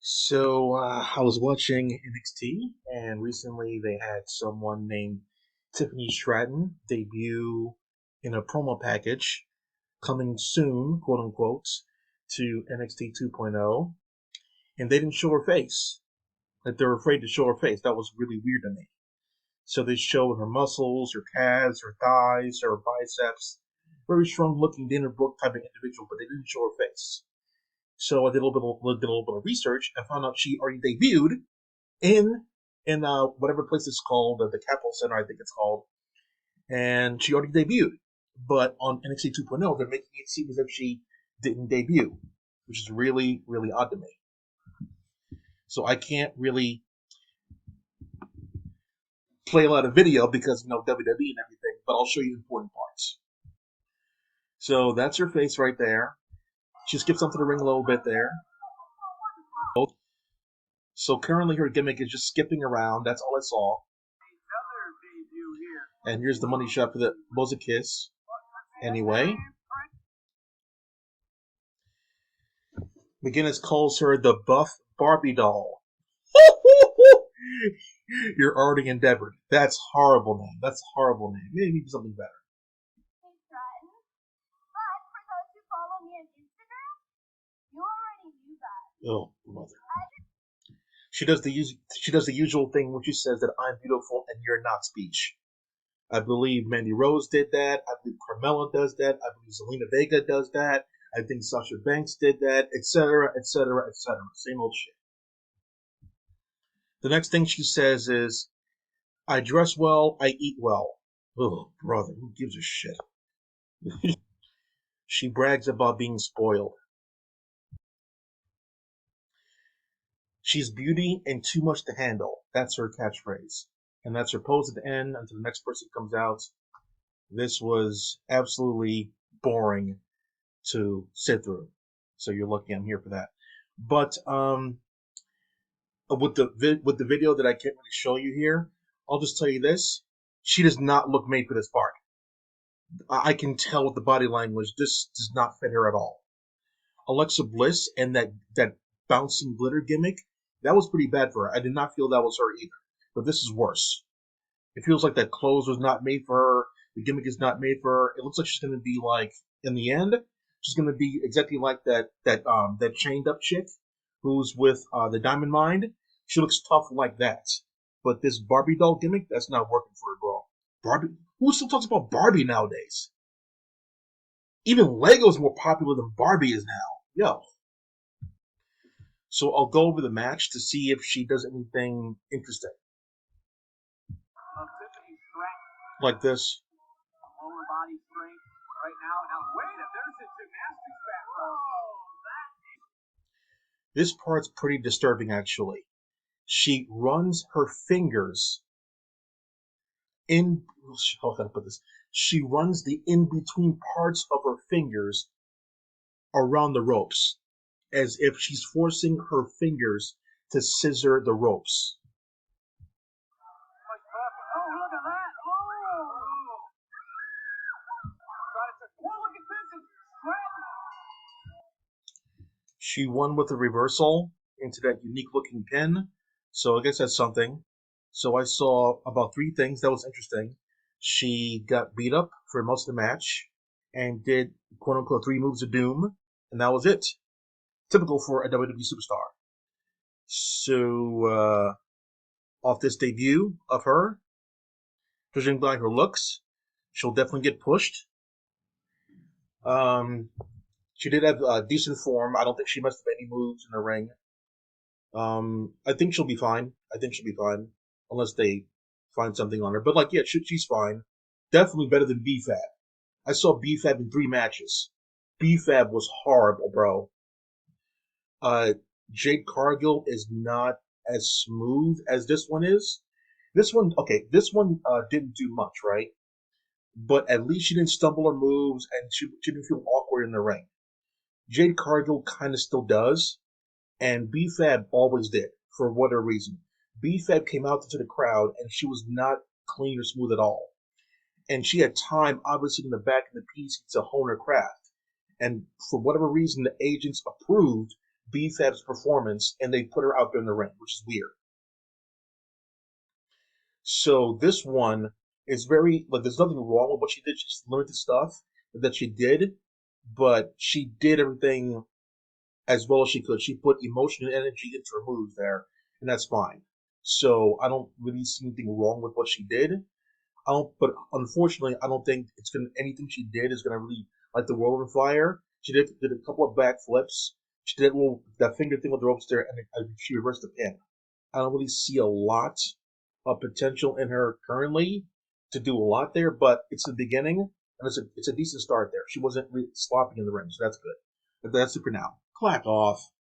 I was watching NXT, and recently they had someone named Tiffany Straton debut in a promo package coming soon, quote unquote, to NXT 2.0, and they didn't show her face. Like they're afraid to show her face. That was really weird to me. So they showed her muscles, her calves, her thighs, her biceps. Very strong looking Dana Brooke type of individual, but they didn't show her face. So I did a little bit of research and found out she already debuted in whatever place it's called, the Capitol Center, I think it's called, and she already debuted. But on NXT 2.0, they're making it seem as if she didn't debut, which is really really odd to me. So I can't really play a lot of video because WWE and everything, but I'll show you important parts. So that's her face right there. She skips onto the ring a little bit there. So currently her gimmick is just skipping around. That's all I saw. And here's the money shot for the was a kiss. Anyway, McGinnis calls her the buff Barbie doll. You're already endeavored. That's horrible name. That's a horrible name. Maybe something better. Hey, Stratton. But for those who follow me on Instagram, you already knew that. Oh, mother. She does the usual thing when she says that I'm beautiful and you're not speech. I believe Mandy Rose did that. I believe Carmella does that. I believe Zelina Vega does that. I think Sasha Banks did that, etc., etc., etc. Same old shit. The next thing she says is, I dress well, I eat well. Oh, brother, who gives a shit? She brags about being spoiled. She's beauty and too much to handle. That's her catchphrase. And that's her pose at the end until the next person comes out. This was absolutely boring to sit through. So you're lucky I'm here for that. But with the video that I can't really show you here, I'll just tell you this: she does not look made for this part. I can tell with the body language this does not fit her at all. Alexa Bliss and that bouncing glitter gimmick, that was pretty bad for her. I did not feel that was her either. But this is worse. It feels like that clothes was not made for her. The gimmick is not made for her. It looks like she's going to be like, in the end, she's going to be exactly like that chained up chick who's with the Diamond Mind. She looks tough like that. But this Barbie doll gimmick, that's not working for her, bro. Barbie? Who still talks about Barbie nowadays? Even Lego's more popular than Barbie is now. Yo. So I'll go over the match to see if she does anything interesting. Tiffany Straton. Like this. Lower body strength right now. Now wait, there's a gymnastics back. Oh, This part's pretty disturbing, actually. She runs her fingers in. How can I put this? She runs the in-between parts of her fingers around the ropes, as if she's forcing her fingers to scissor the ropes. oh, look at that. Oh. Look at this. It's Straton. She won with a reversal into that unique-looking pin, so I guess that's something. So I saw about three things that was interesting. She got beat up for most of the match and did quote-unquote 3 moves of doom, and that was it. Typical for a WWE superstar. So, off this debut of her, judging by her looks, she'll definitely get pushed. She did have decent form. I don't think she messed up any moves in the ring. I think she'll be fine. Unless they find something on her. But, like, yeah, she's fine. Definitely better than B-Fab. I saw B-Fab in 3 matches. B-Fab was horrible, bro. Jade Cargill is not as smooth as this one is. This one didn't do much, right? But at least she didn't stumble her moves, and she didn't feel awkward in the ring. Jade Cargill kind of still does, and B-Fab always did, for whatever reason. B-Fab came out into the crowd, and she was not clean or smooth at all. And she had time, obviously, in the back of the piece to hone her craft. And for whatever reason, the agents approved B-Fab's performance, and they put her out there in the ring, which is weird. So this one is very like there's nothing wrong with what she did. She's limited stuff that she did, but she did everything as well as she could. She put emotion and energy into her moves there, and that's fine. So I don't really see anything wrong with what she did. But unfortunately, I don't think it's gonna anything she did is gonna really light the world on fire. She did a couple of backflips. She did that finger thing with the ropes there, and she reversed the pin. I don't really see a lot of potential in her currently to do a lot there, but it's the beginning, and it's a decent start there. She wasn't really sloppy in the ring, so that's good. But that's it for now. Clack off.